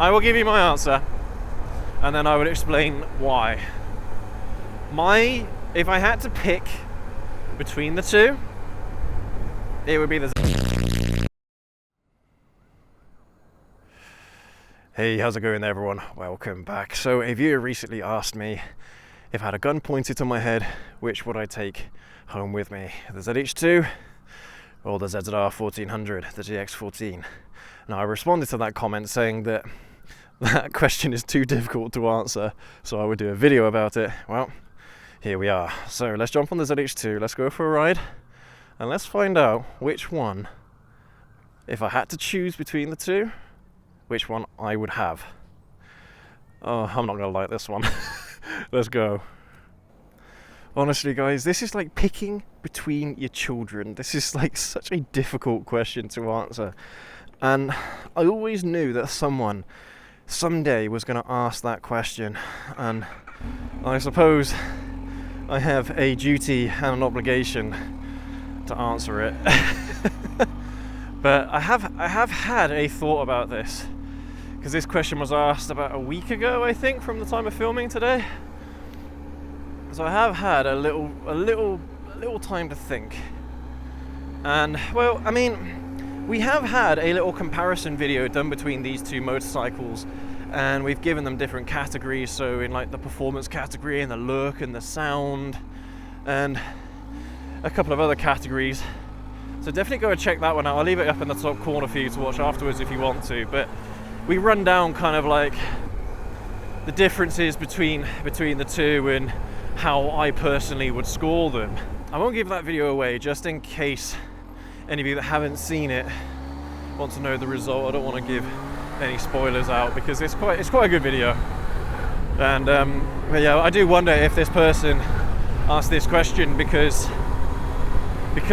I will give you my answer, and then I will explain why. If I had to pick between the two, it would be the... Hey, how's it going there, everyone? Welcome back. So a viewer recently asked me if I had a gun pointed to my head, which would I take home with me? The ZH2 or the ZZR1400, the ZX-14? Now, I responded to that comment saying that that question is too difficult to answer, so I would do a video about it. Well, here we are. So let's jump on the ZH2, let's go for a ride, and let's find out which one, if I had to choose between the two, which one I would have. Oh, I'm not gonna like this one. Let's go. Honestly, guys, this is like picking between your children. This is like such a difficult question to answer. And I always knew that someone someday was gonna ask that question. And I suppose I have a duty and an obligation to answer it. But I have had a thought about this, because this question was asked about a week ago, I think, from the time of filming today. So I have had a little time to think. And, well, I mean, we have had a little comparison video done between these two motorcycles, and we've given them different categories. So in like the performance category and the look and the sound and a couple of other categories. So definitely go and check that one out. I'll leave it up in the top corner for you to watch afterwards if you want to. But we run down kind of like the differences between the two and how I personally would score them. I won't give that video away just in case any of you that haven't seen it want to know the result. I don't want to give any spoilers out because it's quite a good video. And but yeah, I do wonder if this person asked this question because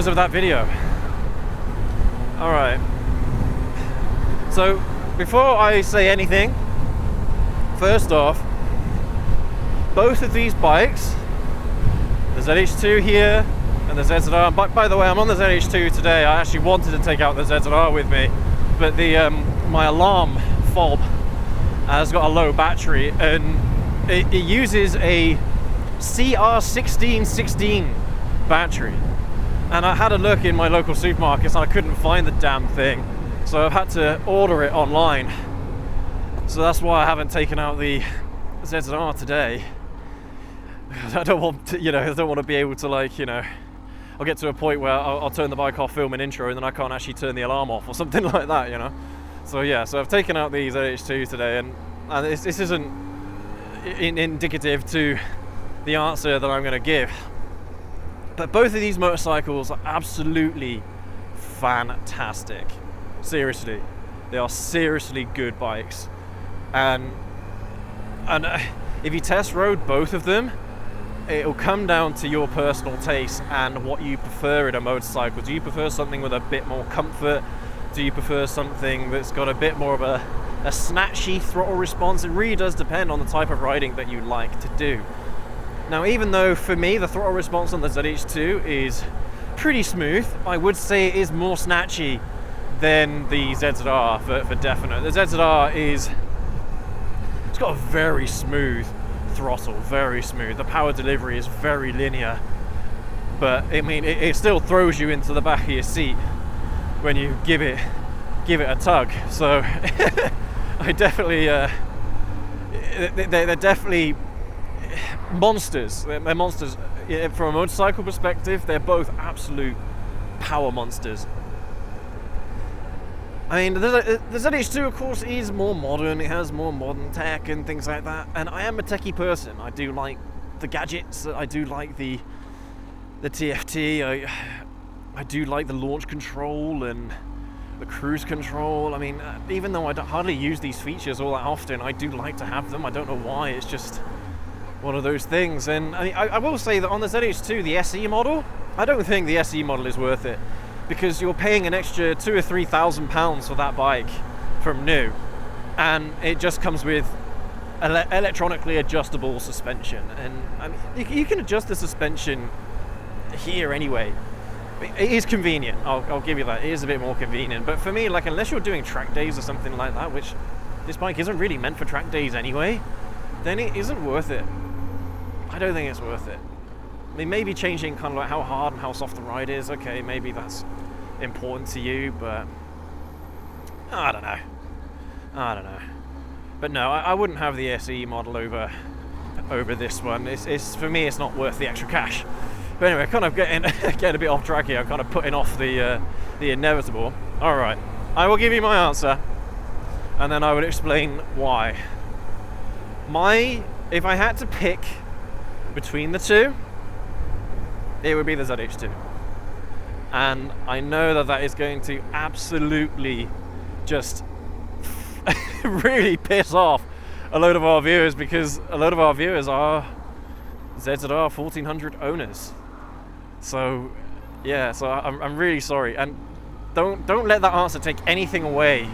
of that video. All right. So before I say anything, first off, both of these bikes, the ZH2 here and the ZZR, by the way, I'm on the ZH2 today. I actually wanted to take out the ZZR with me, but the my alarm fob has got a low battery, and it uses a CR1616 battery. And I had a look in my local supermarkets and I couldn't find the damn thing. So I've had to order it online. So that's why I haven't taken out the ZZR today. I don't want to, I don't want to be able to, like, I'll get to a point where I'll turn the bike off, film an intro, and then I can't actually turn the alarm off or something like that, So yeah, so I've taken out the ZH2 today, and this isn't indicative to the answer that I'm going to give. But both of these motorcycles are absolutely fantastic. Seriously, they are seriously good bikes. And if you test rode both of them, it'll come down to your personal taste and what you prefer in a motorcycle. Do you prefer something with a bit more comfort? Do you prefer something that's got a bit more of a snatchy throttle response? It really does depend on the type of riding that you like to do. Now, even though for me the throttle response on the ZH2 is pretty smooth, I would say it is more snatchy than the ZZR for definite. The ZZR it's got a very smooth throttle, very smooth. The power delivery is very linear, but I mean it still throws you into the back of your seat when you give it a tug. So I definitely they're definitely monsters. They're monsters. From a motorcycle perspective, they're both absolute power monsters. I mean, the ZH2, of course, is more modern. It has more modern tech and things like that. And I am a techie person. I do like the gadgets. I do like the TFT. I do like the launch control and the cruise control. I mean, even though I don't hardly use these features all that often, I do like to have them. I don't know why. It's just one of those things. And I will say that on the ZH2, the SE model, I don't think the SE model is worth it, because you're paying an extra £2,000 or £3,000 for that bike from new, and it just comes with electronically adjustable suspension. And I mean, you can adjust the suspension here anyway. It is convenient, I'll give you that. It is a bit more convenient, but for me, like, unless you're doing track days or something like that, which this bike isn't really meant for track days anyway, then it isn't worth it. I don't think it's worth it. I mean, maybe changing kind of like how hard and how soft the ride is, okay, maybe that's important to you, but I don't know. But no, I wouldn't have the SE model over this one. It's for me, it's not worth the extra cash. But anyway, kind of getting a bit off track here. I'm kind of putting off the inevitable. All right, I will give you my answer, and then I will explain why. If I had to pick between the two, it would be the ZH2. And I know that is going to absolutely just really piss off a load of our viewers, because a load of our viewers are ZZR1400 owners. So yeah, so I'm really sorry, and don't let that answer take anything away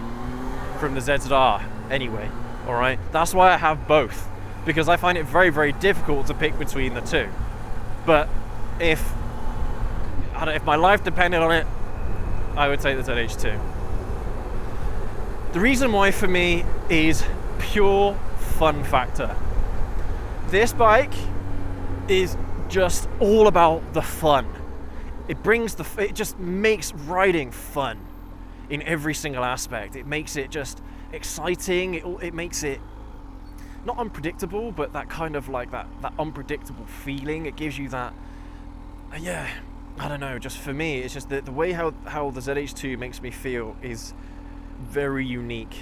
from the ZZR anyway. All right, that's why I have both, because I find it very, very difficult to pick between the two. But if my life depended on it, I would take the ZH2. The reason why for me is pure fun factor. This bike is just all about the fun. It just makes riding fun in every single aspect. It makes it just exciting. It makes it not unpredictable, but that kind of like that unpredictable feeling. It gives you that, yeah, I don't know, just for me, it's just the way how the ZH2 makes me feel is very unique.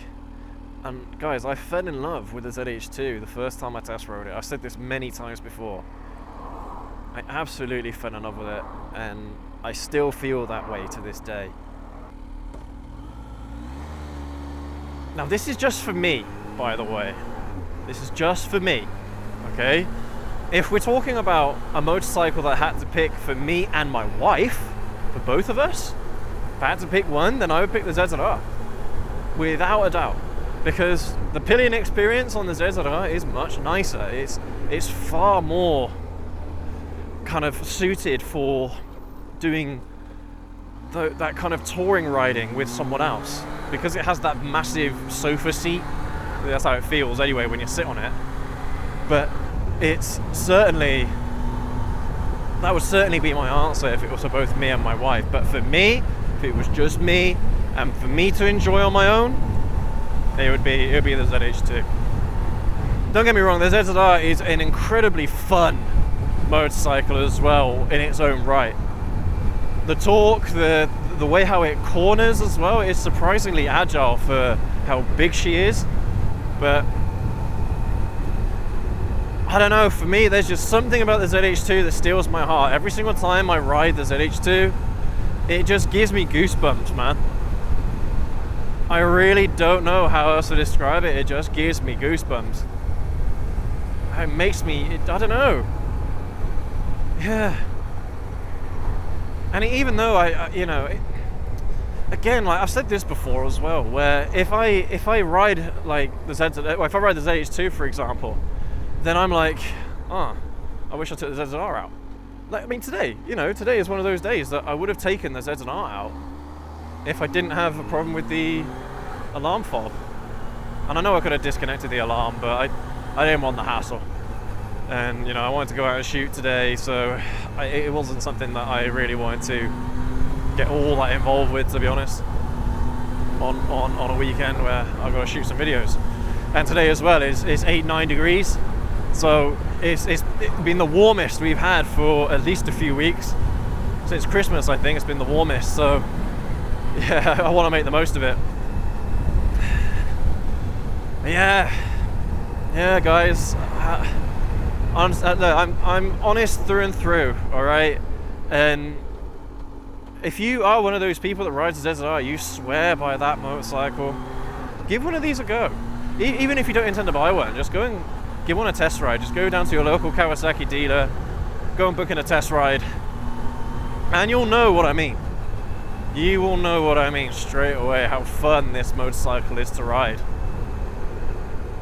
And guys, I fell in love with the ZH2 the first time I test rode it. I've said this many times before. I absolutely fell in love with it, and I still feel that way to this day. Now this is just for me, by the way. This is just for me, okay? If we're talking about a motorcycle that I had to pick for me and my wife, for both of us, if I had to pick one, then I would pick the ZZR, without a doubt, because the pillion experience on the ZZR is much nicer. It's far more kind of suited for doing that kind of touring riding with someone else, because it has that massive sofa seat. That's how it feels anyway when you sit on it. But that would certainly be my answer if it was for both me and my wife. But for me, if it was just me and for me to enjoy on my own, it would be the ZH2. Don't get me wrong, the ZZR is an incredibly fun motorcycle as well in its own right. The torque, the way how it corners as well is surprisingly agile for how big she is. But I don't know, for me there's just something about the ZH2 that steals my heart. Every single time I ride the ZH2, it just gives me goosebumps, man. I really don't know how else to describe it. It just gives me goosebumps. It makes me, I don't know. Yeah. And even though again, like I've said this before as well, where if I ride like if I ride the ZH2, for example, then I'm like, I wish I took the ZZR out. Like, I mean, today is one of those days that I would have taken the ZZR out if I didn't have a problem with the alarm fob. And I know I could have disconnected the alarm, but I didn't want the hassle. And I wanted to go out and shoot today, so it wasn't something that I really wanted to get all that involved with, to be honest, on a weekend where I've got to shoot some videos. And today as well is 8-9 degrees, so it's been the warmest we've had for at least a few weeks. Since Christmas, I think it's been the warmest, so yeah, I want to make the most of it. Yeah, guys, I'm honest through and through, all right? And if you are one of those people that rides a ZZR, you swear by that motorcycle, give one of these a go. Even if you don't intend to buy one, just go and give one a test ride. Just go down to your local Kawasaki dealer, go and book in a test ride, and you'll know what I mean. You will know what I mean straight away, how fun this motorcycle is to ride.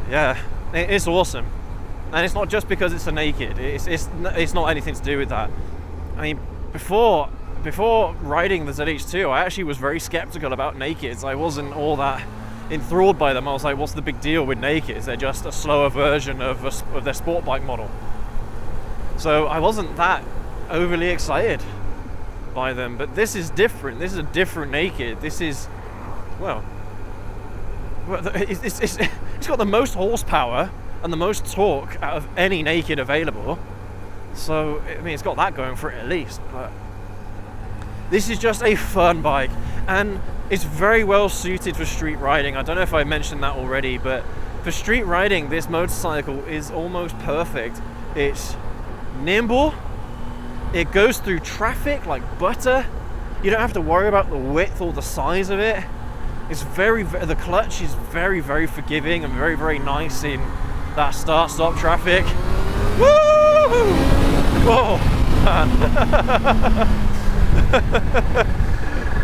Yeah, it's awesome. And it's not just because it's a naked. It's not anything to do with that. I mean, before riding the ZH2, I actually was very skeptical about nakeds. I wasn't all that enthralled by them. I was like, what's the big deal with nakeds? They're just a slower version of their sport bike model. So I wasn't that overly excited by them, but this is different. This is a different naked. This is, well, it's got the most horsepower and the most torque out of any naked available. So, I mean, it's got that going for it at least, but this is just a fun bike, and it's very well suited for street riding. I don't know if I mentioned that already, but for street riding, this motorcycle is almost perfect. It's nimble, it goes through traffic like butter. You don't have to worry about the width or the size of it. It's the clutch is very, very forgiving and very, very nice in that start-stop traffic. Woo! Whoa, man.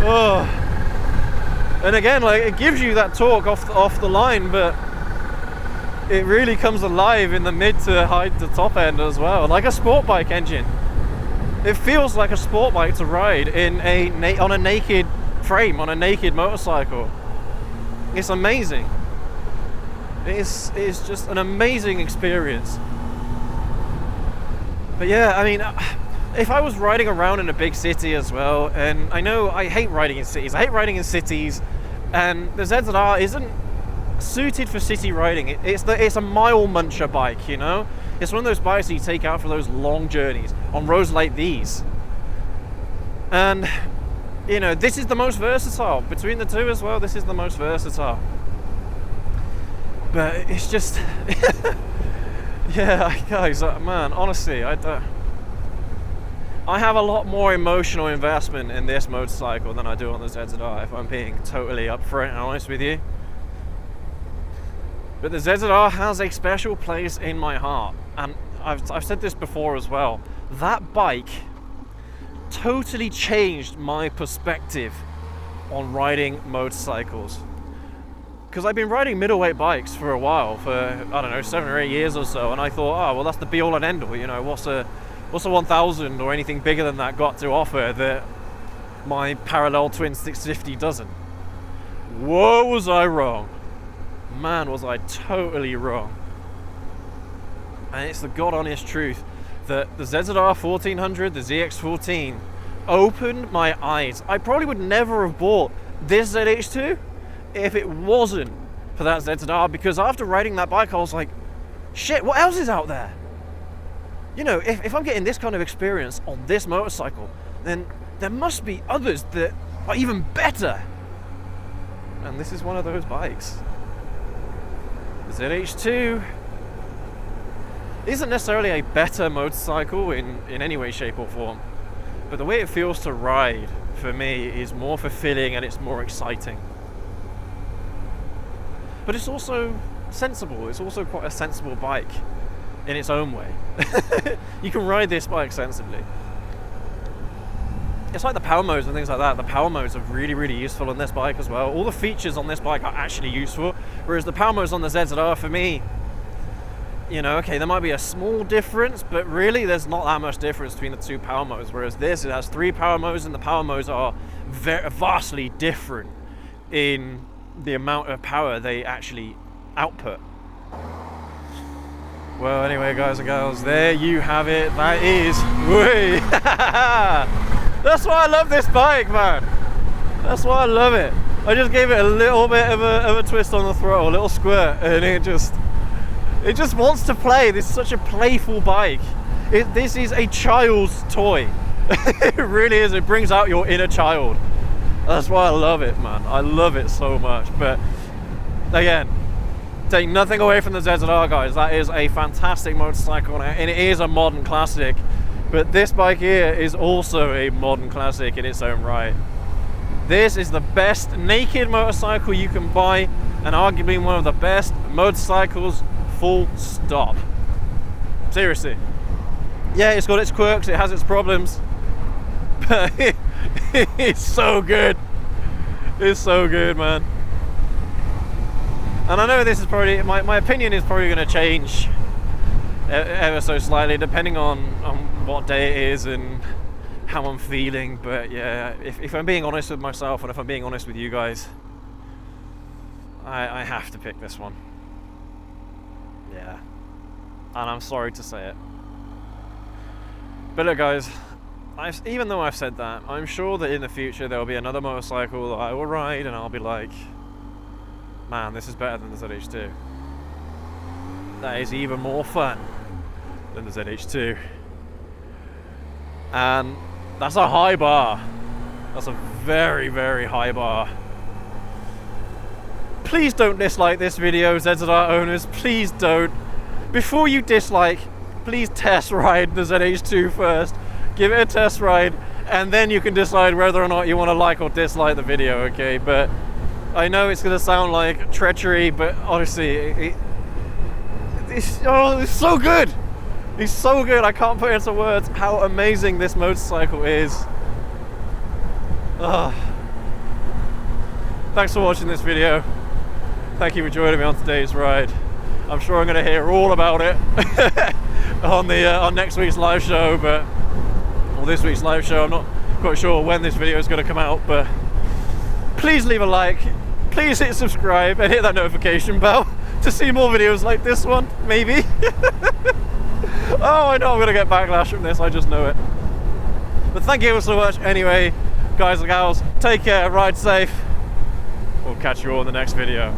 Oh. And again, like, it gives you that torque off the line, but it really comes alive in the mid to high to top end as well, like a sport bike engine. It feels like a sport bike to ride in on a naked frame, on a naked motorcycle. It's amazing. It's just an amazing experience. But yeah, I mean, if I was riding around in a big city as well, and I know I hate riding in cities. I hate riding in cities, and the ZZR isn't suited for city riding. It's a mile muncher bike, you know? It's one of those bikes that you take out for those long journeys on roads like these. And, you know, this is the most versatile. Between the two as well, this is the most versatile. But it's just... yeah, guys, man, honestly, I have a lot more emotional investment in this motorcycle than I do on the ZZR, if I'm being totally upfront and honest with you. But the ZZR has a special place in my heart, and I've said this before as well. That bike totally changed my perspective on riding motorcycles. Because I've been riding middleweight bikes for a while, for, I don't know, 7 or 8 years or so, and I thought, oh, well, that's the be-all and end-all, you know, what's a 1000 or anything bigger than that got to offer that my parallel twin 650 doesn't? Whoa, was I wrong. Man, was I totally wrong. And it's the god honest truth that the ZZR1400, the ZX-14, opened my eyes. I probably would never have bought this ZH2 if it wasn't for that ZZR, because after riding that bike I was like, shit, what else is out there? You know, if I'm getting this kind of experience on this motorcycle, then there must be others that are even better. And this is one of those bikes. The ZH2 isn't necessarily a better motorcycle in any way, shape or form, but the way it feels to ride for me is more fulfilling and it's more exciting. But it's also sensible. It's also quite a sensible bike in its own way. You can ride this bike sensibly. It's like the power modes and things like that. The power modes are really, really useful on this bike as well. All the features on this bike are actually useful, whereas the power modes on the ZZR, for me, you know, okay, there might be a small difference, but really there's not that much difference between the two power modes, whereas this, it has 3 power modes, and the power modes are vastly different in the amount of power they actually output. Well, anyway, guys and girls, there you have it. That is, whee! That's why I love this bike, man. That's why I love it. I just gave it a little bit of a twist on the throttle, a little squirt, and it just wants to play. This is such a playful bike. This is a child's toy. It really is. It brings out your inner child. That's why I love it, man. I love it so much. But again, take nothing away from the ZZR, guys. That is a fantastic motorcycle, and it is a modern classic. But this bike here is also a modern classic in its own right. This is the best naked motorcycle you can buy, and arguably one of the best motorcycles, full stop. Seriously. Yeah, it's got its quirks, it has its problems, but it's so good. It's so good, man. And I know this is probably, my opinion is probably going to change ever so slightly depending on what day it is and how I'm feeling, but yeah, if I'm being honest with myself and if I'm being honest with you guys, I have to pick this one. Yeah. And I'm sorry to say it. But look guys, even though I've said that, I'm sure that in the future there will be another motorcycle that I will ride and I'll be like, man, this is better than the ZH2. That is even more fun than the ZH2. And that's a high bar. That's a very, very high bar. Please don't dislike this video, ZZR owners, please don't. Before you dislike, please test ride the ZH2 first. Give it a test ride, and then you can decide whether or not you want to like or dislike the video, okay? But I know it's going to sound like treachery, but honestly, it's so good! It's so good, I can't put into words how amazing this motorcycle is. Ugh. Thanks for watching this video. Thank you for joining me on today's ride. I'm sure I'm going to hear all about it on next week's live show, or this week's live show. I'm not quite sure when this video is going to come out, but please leave a like, please hit subscribe and hit that notification bell to see more videos like this one, maybe. Oh, I know I'm going to get backlash from this, I just know it. But thank you all so much anyway, guys and gals. Take care, ride safe. We'll catch you all in the next video.